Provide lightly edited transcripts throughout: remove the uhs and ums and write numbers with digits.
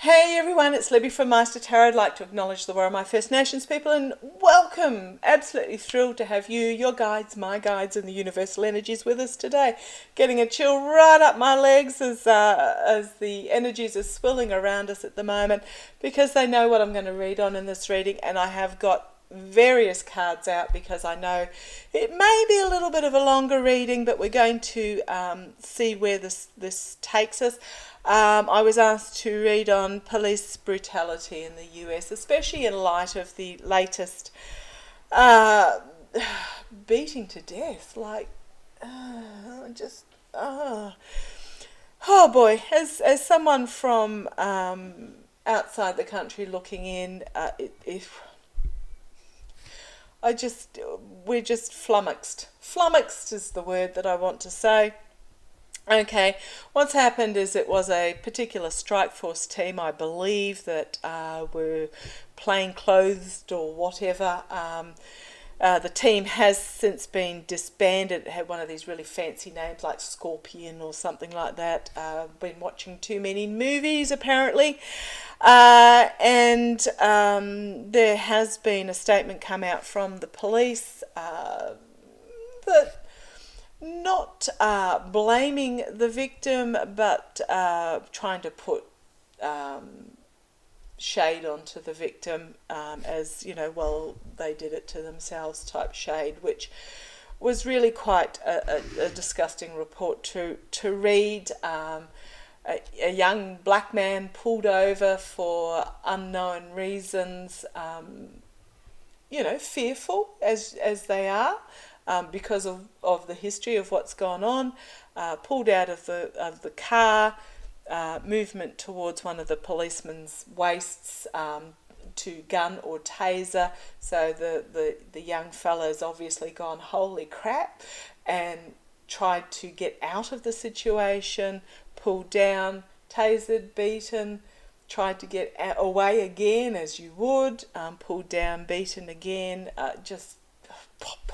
Hey everyone, it's Libby from Master Tarot. I'd like to acknowledge the Warramai First Nations people and welcome. Absolutely thrilled to have you, your guides, my guides, and the universal energies with us today. Getting a chill right up my legs as the energies are swirling around us at the moment because they know what I'm going to read on in this reading, and I have got various cards out because I know it may be a little bit of a longer reading, but we're going to see where this takes us. I was asked to read on police brutality in the US, especially in light of the latest beating to death. Oh boy, as someone from outside the country looking in, we're just flummoxed. Flummoxed is the word that I want to say. Okay, what's happened is it was a particular strike force team, I believe, that were plainclothed or whatever. The team has since been disbanded. It had one of these really fancy names like Scorpion or something like that. Been watching too many movies apparently. And there has been a statement come out from the police that not blaming the victim, but trying to put shade onto the victim as, well, they did it to themselves type shade, which was really quite a disgusting report to read. A young black man pulled over for unknown reasons, fearful as they are. Because of the history of what's gone on, pulled out of the car, movement towards one of the policeman's waists to gun or taser. So the young fella's obviously gone, holy crap, and tried to get out of the situation, pulled down, tasered, beaten, tried to get away again as you would, pulled down, beaten again, just pop.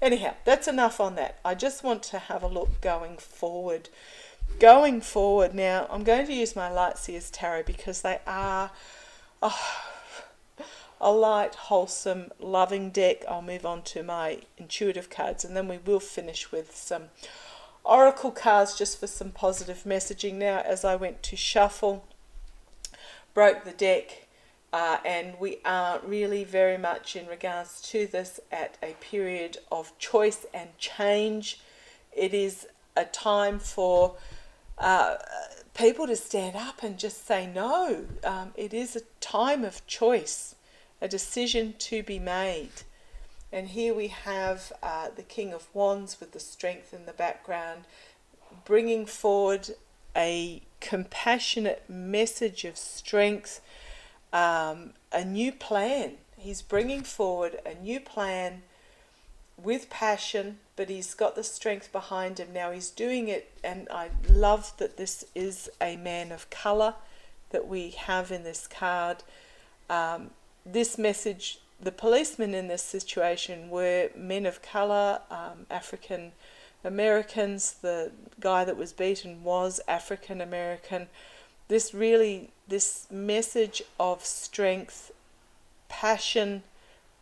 Anyhow, that's enough on that. I just want to have a look going forward. Now, I'm going to use my Lightseers Tarot because they are a light, wholesome, loving deck. I'll move on to my intuitive cards and then we will finish with some oracle cards just for some positive messaging. Now, as I went to shuffle, broke the deck, and we are really very much in regards to this at a period of choice and change. It is a time for people to stand up and just say no. It is a time of choice, a decision to be made. And here we have the King of Wands with the Strength in the background, bringing forward a compassionate message of strength, a new plan. He's bringing forward a new plan with passion, but he's got the strength behind him. Now he's doing it, and I love that this is a man of colour that we have in this card. This message, the policemen in this situation were men of colour, African Americans. The guy that was beaten was African American. This message of strength, passion,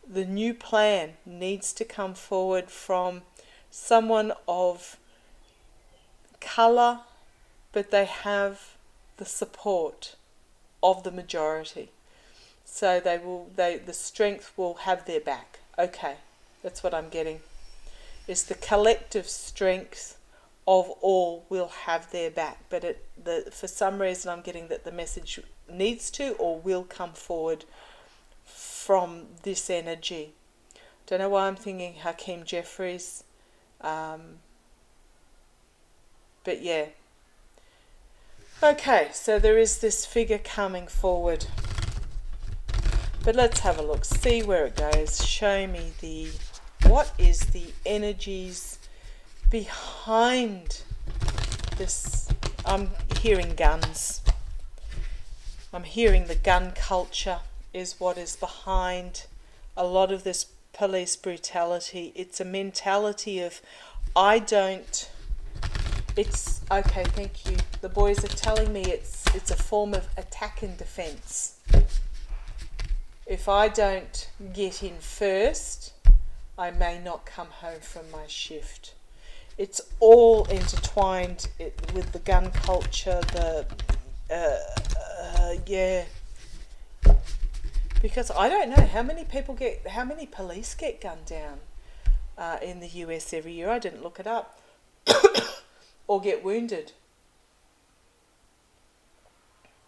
the new plan needs to come forward from someone of colour, but they have the support of the majority. So the strength will have their back. Okay, that's what I'm getting. It's the collective strength of all will have their back, but for some reason I'm getting that the message needs to or will come forward from this energy. Don't know why I'm thinking Hakeem Jeffries, but yeah. Okay, so there is this figure coming forward, but let's have a look, see where it goes. Show me what is the energies behind this. I'm hearing guns. I'm hearing the gun culture is what is behind a lot of this police brutality. It's a mentality of I don't It's okay, thank you. The boys are telling me it's a form of attack and defense. If I don't get in first, I may not come home from my shift. It's all intertwined with the gun culture, yeah. Because I don't know how many police get gunned down in the US every year. I didn't look it up. Or get wounded.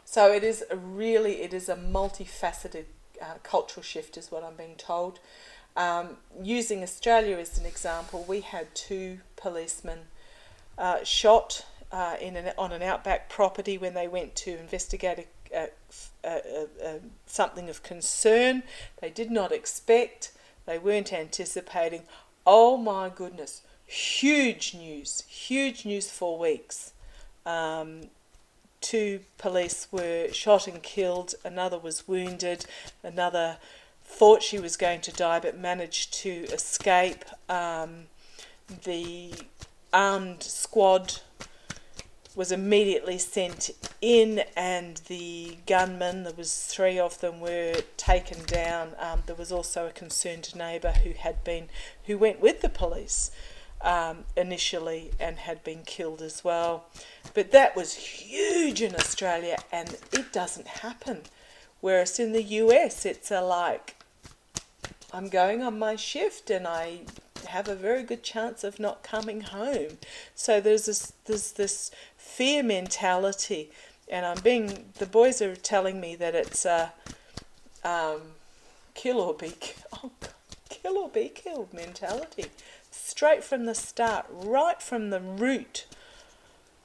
So it is a multifaceted cultural shift, is what I'm being told. Using Australia as an example, we had 2 policemen shot on an outback property when they went to investigate something of concern. They did not expect, they weren't anticipating. Oh my goodness, huge news for weeks. 2 police were shot and killed, another was wounded, another thought she was going to die but managed to escape. The armed squad was immediately sent in, and the gunmen, there was 3 of them, were taken down. There was also a concerned neighbour who went with the police initially and had been killed as well. But that was huge in Australia, and it doesn't happen. Whereas in the US, it's I'm going on my shift and I have a very good chance of not coming home. So there's this fear mentality, and the boys are telling me that it's kill or be killed mentality. Straight from the start, right from the root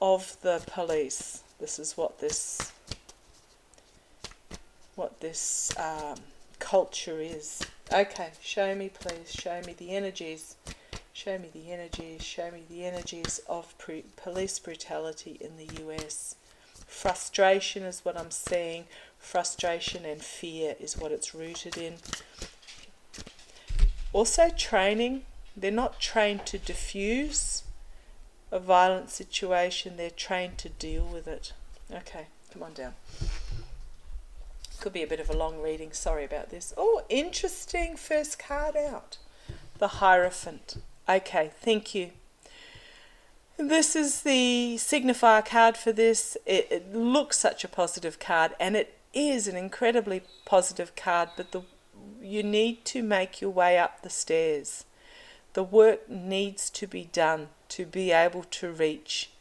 of the police. This is what this culture is. Okay, show me please, show me the energies. Show me the energies of police brutality in the US. Frustration is what I'm seeing. Frustration and fear is what it's rooted in. Also training. They're not trained to diffuse a violent situation, they're trained to deal with it. Okay, come on down. Could be a bit of a long reading, sorry about this. Oh, interesting first card out. The Hierophant. Okay, thank you. This is the signifier card for this. It looks such a positive card, and it is an incredibly positive card, but you need to make your way up the stairs. The work needs to be done to be able to reach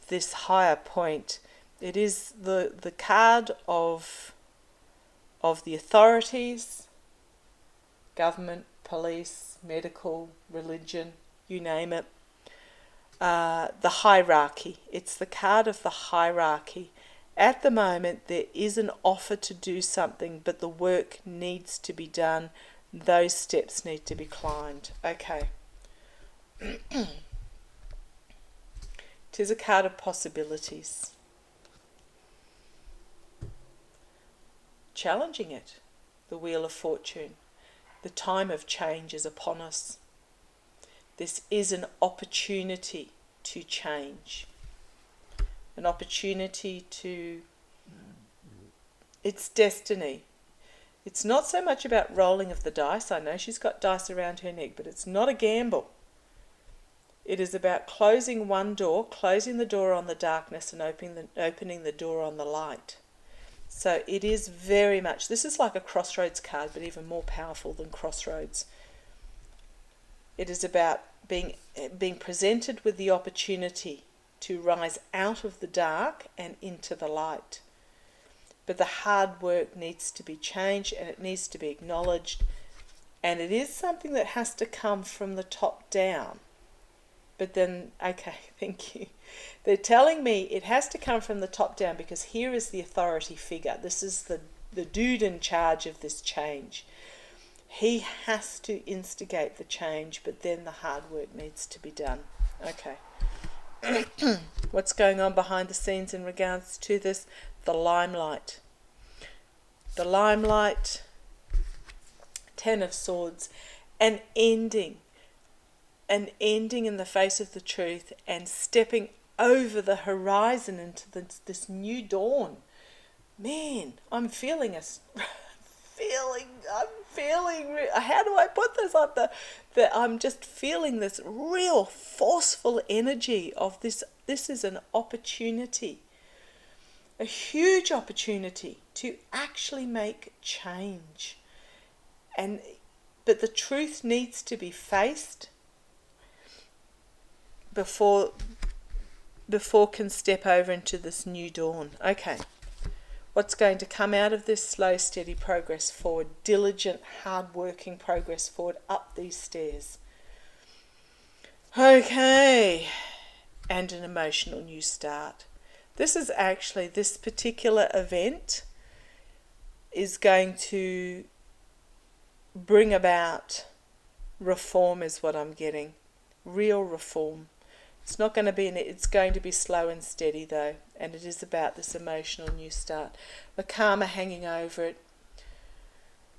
this higher point. It is the card of the authorities, government, police, medical, religion, you name it. The hierarchy. It's the card of the hierarchy. At the moment, there is an offer to do something, but the work needs to be done. Those steps need to be climbed. Okay. It is a card of possibilities. Challenging it. The Wheel of Fortune. The time of change is upon us. This is an opportunity to change. An opportunity to... It's destiny. It's not so much about rolling of the dice. I know she's got dice around her neck, but it's not a gamble. It is about closing one door, closing the door on the darkness and opening the door on the light. So it is very much, this is like a crossroads card, but even more powerful than crossroads. It is about being presented with the opportunity to rise out of the dark and into the light. But the hard work needs to be changed, and it needs to be acknowledged. And it is something that has to come from the top down. But then, okay, thank you. They're telling me it has to come from the top down because here is the authority figure. This is the dude in charge of this change. He has to instigate the change, but then the hard work needs to be done. Okay. What's going on behind the scenes in regards to this? The limelight. The limelight, 10 of Swords, an ending in the face of the truth and stepping over the horizon into this new dawn. Man, I'm feeling how do I put this up there? That I'm just feeling this real forceful energy of this. This is an opportunity, a huge opportunity to actually make change. But the truth needs to be faced before can step over into this new dawn. Okay. What's going to come out of this? Slow, steady progress forward, diligent, hard-working progress forward up these stairs. Okay, and an emotional new start. This particular event is going to bring about reform, is what I'm getting. Real reform. It's going to be slow and steady though, and it is about this emotional new start. The karma hanging over it,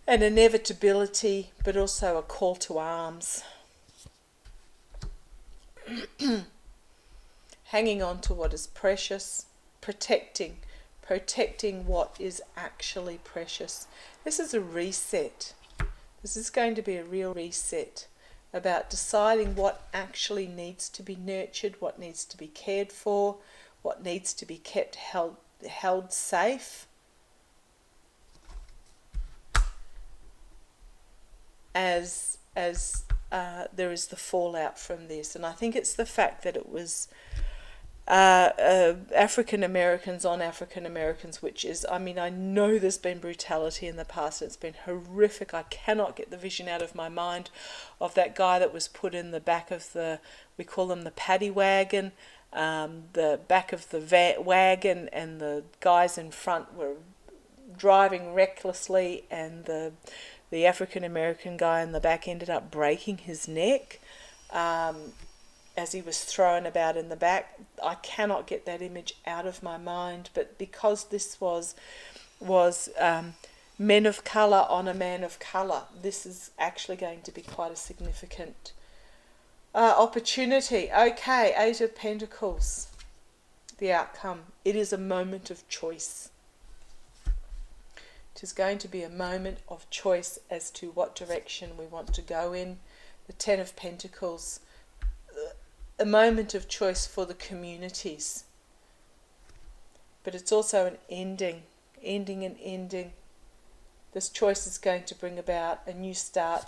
an inevitability, but also a call to arms. Hanging on to what is precious, protecting what is actually precious. This is a reset. This is going to be a real reset about deciding what actually needs to be nurtured, what needs to be cared for, what needs to be kept held safe, as there is the fallout from this. And I think it's the fact that it was African Americans on African Americans, which is, I know there's been brutality in the past, it's been horrific. I cannot get the vision out of my mind of that guy that was put in the back of we call them the paddy wagon, the back of the wagon, and the guys in front were driving recklessly, and the African American guy in the back ended up breaking his neck as he was thrown about in the back. I cannot get that image out of my mind, but because this was men of colour on a man of colour, this is actually going to be quite a significant opportunity. Okay, Eight of Pentacles, the outcome. It is a moment of choice. It is going to be a moment of choice as to what direction we want to go in. The Ten of Pentacles, a moment of choice for the communities. But it's also an ending. This choice is going to bring about a new start,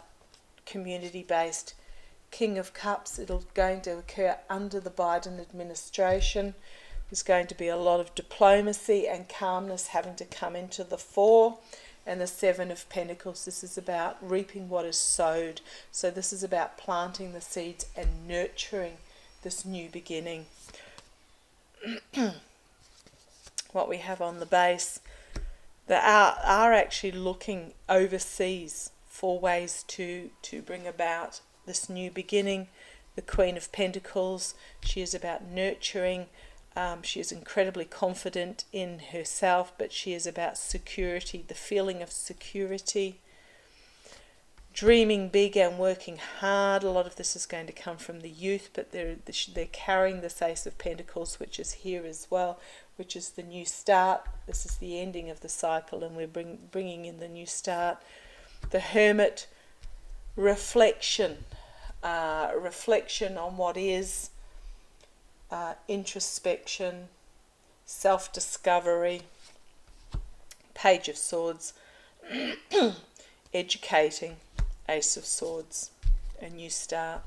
community-based. King of Cups, it'll going to occur under the Biden administration. There's going to be a lot of diplomacy and calmness having to come into the fore. And the Seven of Pentacles, this is about reaping what is sowed. So this is about planting the seeds and nurturing this new beginning. What we have on the base, they are actually looking overseas for ways to bring about this new beginning. The Queen of Pentacles, she is about nurturing. She is incredibly confident in herself, but she is about security, the feeling of security. Dreaming big and working hard. A lot of this is going to come from the youth, but they're carrying this Ace of Pentacles, which is here as well, which is the new start. This is the ending of the cycle, and we're bringing in the new start. The Hermit, reflection on what is, introspection, self-discovery. Page of Swords, educating. Ace of Swords, a new start.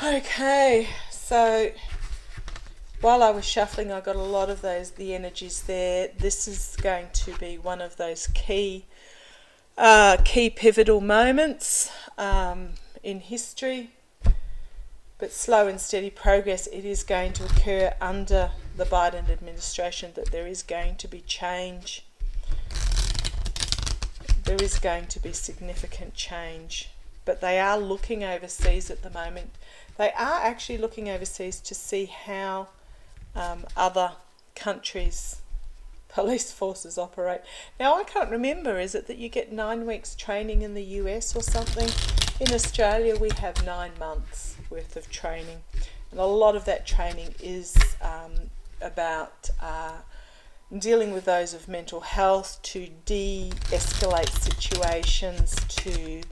Okay, so while I was shuffling, I got a lot of the energies there. This is going to be one of those key pivotal moments in history. But slow and steady progress, it is going to occur under the Biden administration, that there is going to be change. There is going to be significant change. But they are looking overseas at the moment. They are actually looking overseas to see how other countries' police forces operate. Now, I can't remember, is it that you get 9 weeks training in the US or something? In Australia, we have 9 months worth of training. And a lot of that training is about dealing with those of mental health, to de-escalate situations, to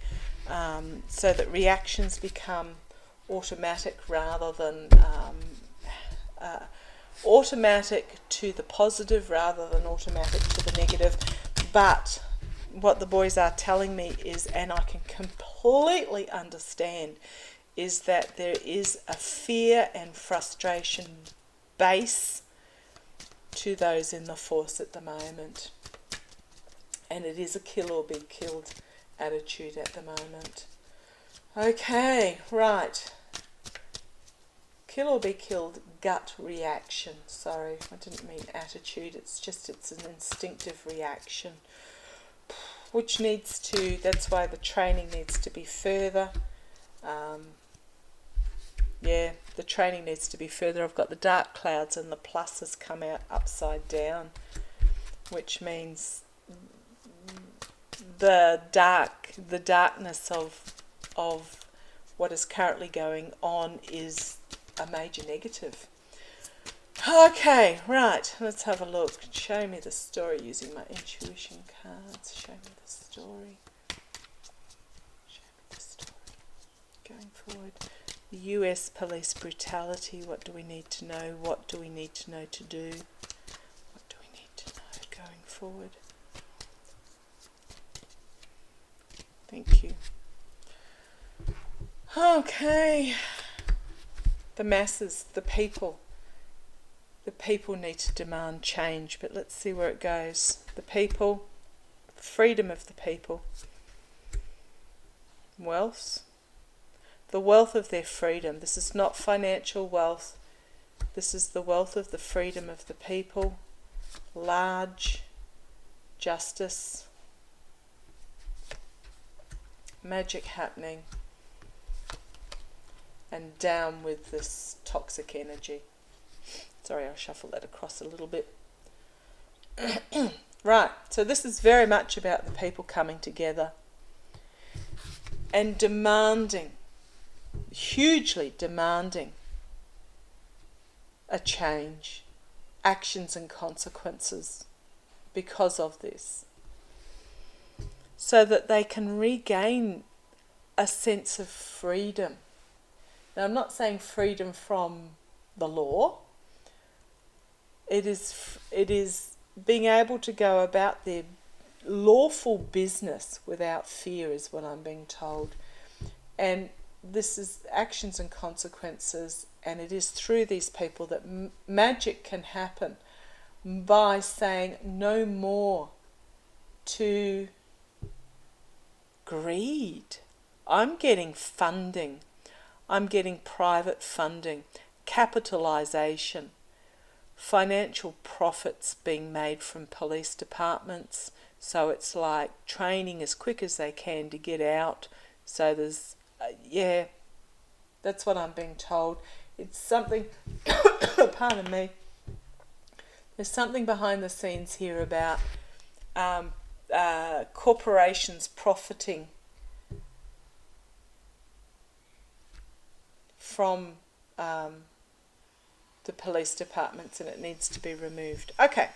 so that reactions become automatic rather than automatic to the positive rather than automatic to the negative. But what the boys are telling me is, and I can completely understand, is that there is a fear and frustration base to those in the force at the moment. And it is a kill or be killed attitude at the moment. Okay, right. Kill or be killed gut reaction. Sorry, I didn't mean attitude. It's an instinctive reaction, which needs to, that's why the training needs to be further. The training needs to be further. I've got the dark clouds and the pluses come out upside down, which means the darkness of what is currently going on is a major negative. Okay, right, let's have a look. Show me the story using my intuition cards. Show me the story. Show me the story. Going forward. The US police brutality. What do we need to know? What do we need to know to do? What do we need to know going forward? Thank you. Okay. The masses, the people. The people need to demand change, but let's see where it goes. The people, freedom of the people. Wealth. The wealth of their freedom. This is not financial wealth. This is the wealth of the freedom of the people. Large. Justice. Magic happening. And down with this toxic energy. Sorry, I'll shuffle that across a little bit. Right, so this is very much about the people coming together and demanding, hugely demanding a change, actions and consequences because of this, so that they can regain a sense of freedom. Now, I'm not saying freedom from the law. It is being able to go about their lawful business without fear is what I'm being told. And this is actions and consequences, and it is through these people that magic can happen, by saying no more to greed. I'm getting funding. I'm getting private funding, capitalisation, financial profits being made from police departments. So it's like training as quick as they can to get out. So there's, that's what I'm being told. It's something, pardon me, there's something behind the scenes here about corporations profiting from the police departments, and it needs to be removed. Okay.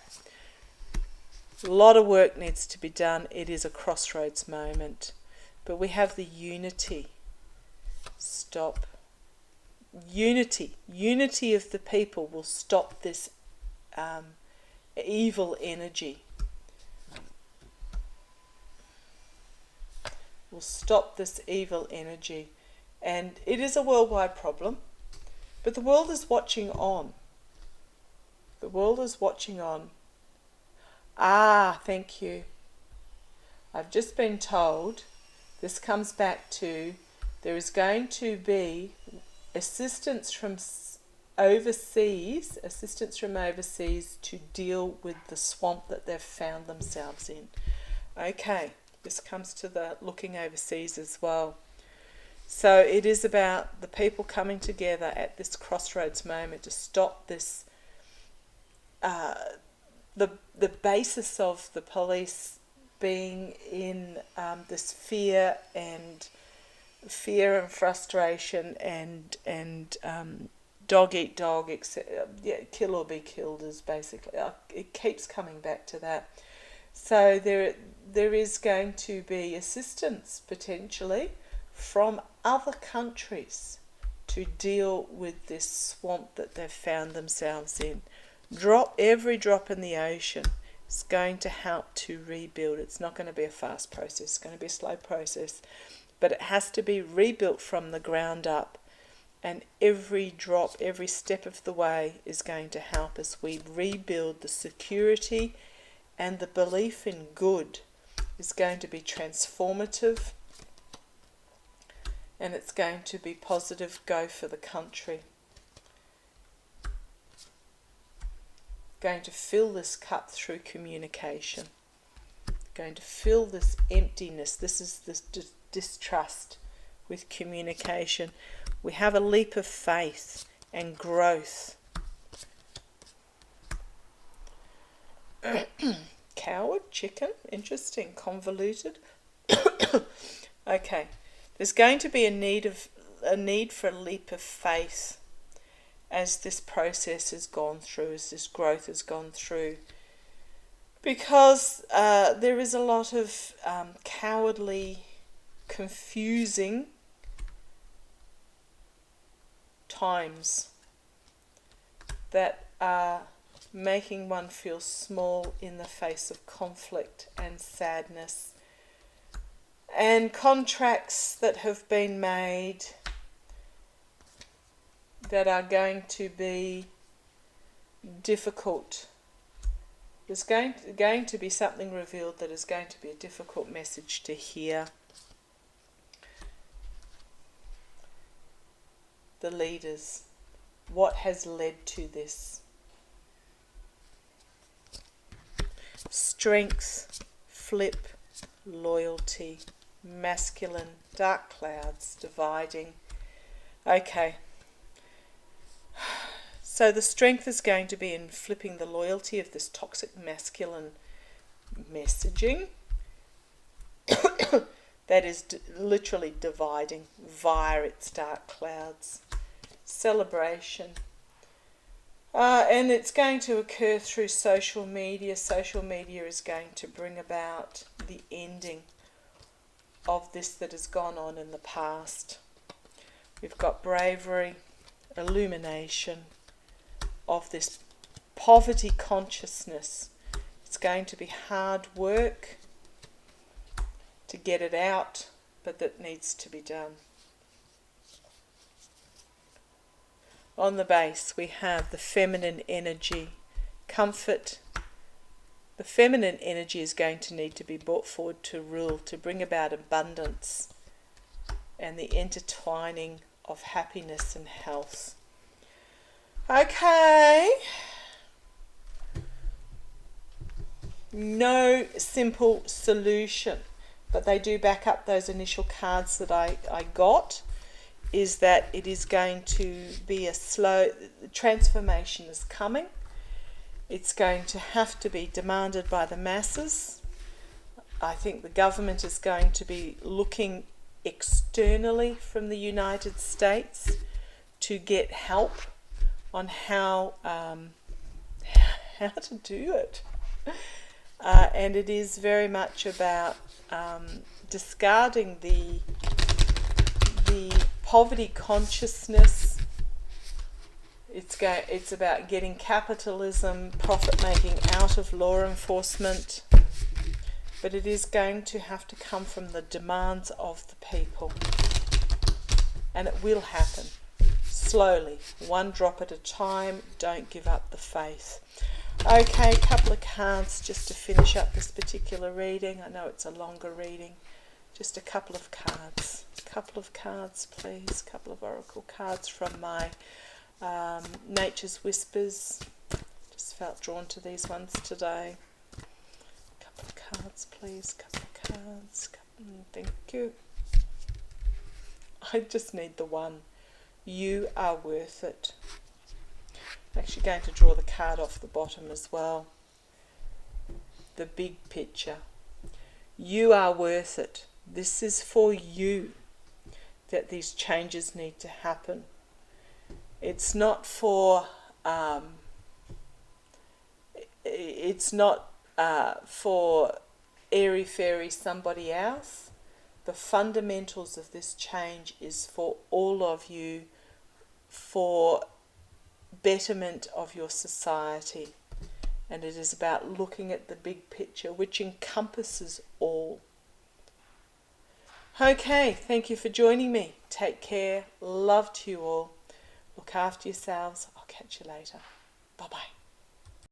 A lot of work needs to be done. It is a crossroads moment. But we have the unity. Stop. Unity. Unity of the people will stop this evil energy. Will stop this evil energy. And it is a worldwide problem. But the world is watching on. The world is watching on. Thank you. I've just been told, this comes back to, there is going to be assistance from overseas to deal with the swamp that they've found themselves in. Okay, this comes to the looking overseas as well. So it is about the people coming together at this crossroads moment to stop this, the basis of the police being in this fear and frustration and dog eat dog, kill or be killed is basically, it keeps coming back to that. So there is going to be assistance potentially from other countries to deal with this swamp that they've found themselves in. Every drop in the ocean is going to help to rebuild. It's not going to be a fast process, it's going to be a slow process, but it has to be rebuilt from the ground up. And every drop, every step of the way is going to help us. We rebuild the security, and the belief in good is going to be transformative, and it's going to be positive go for the country. Going to fill this cup through communication. Going to fill this emptiness. This is this distrust with communication. We have a leap of faith and growth. Coward, chicken, interesting, convoluted. Okay, there's going to be a need for a leap of faith as this process has gone through, as this growth has gone through, because there is a lot of cowardly, confusing times that are making one feel small in the face of conflict and sadness, and contracts that have been made that are going to be difficult. There's going to be something revealed that is going to be a difficult message to hear. The leaders, what has led to this? Strength, flip, loyalty, masculine, dark clouds, dividing. Okay. So the strength is going to be in flipping the loyalty of this toxic masculine messaging that is literally dividing via its dark clouds. Celebration. And it's going to occur through social media. Social media is going to bring about the ending of this that has gone on in the past. We've got bravery, illumination of this poverty consciousness. It's going to be hard work to get it out, but that needs to be done. On the base, we have the feminine energy, comfort. The feminine energy is going to need to be brought forward to rule, to bring about abundance and the intertwining of happiness and health. Okay. No simple solution, but they do back up those initial cards that I got. Is that it is going to be a slow transformation is coming. It's going to have to be demanded by the masses. I think the government is going to be looking externally from the United States to get help on how to do it. And it is very much about discarding the poverty consciousness. It's about getting capitalism, profit making out of law enforcement, but it is going to have to come from the demands of the people, and it will happen slowly, one drop at a time. Don't give up the faith. Okay, a couple of cards just to finish up this particular reading. I know it's a longer reading. Just a couple of cards. Couple of cards, please. Couple of oracle cards from my Nature's Whispers. Just felt drawn to these ones today. Couple of cards, please. Couple of cards. Thank you. I just need the one. You are worth it. I'm actually going to draw the card off the bottom as well. The big picture. You are worth it. This is for you that these changes need to happen. It's not for it's not for airy fairy somebody else. The fundamentals of this change is for all of you, for betterment of your society. And it is about looking at the big picture, which encompasses all. Okay, thank you for joining me. Take care. Love to you all. Look after yourselves. I'll catch you later. Bye-bye.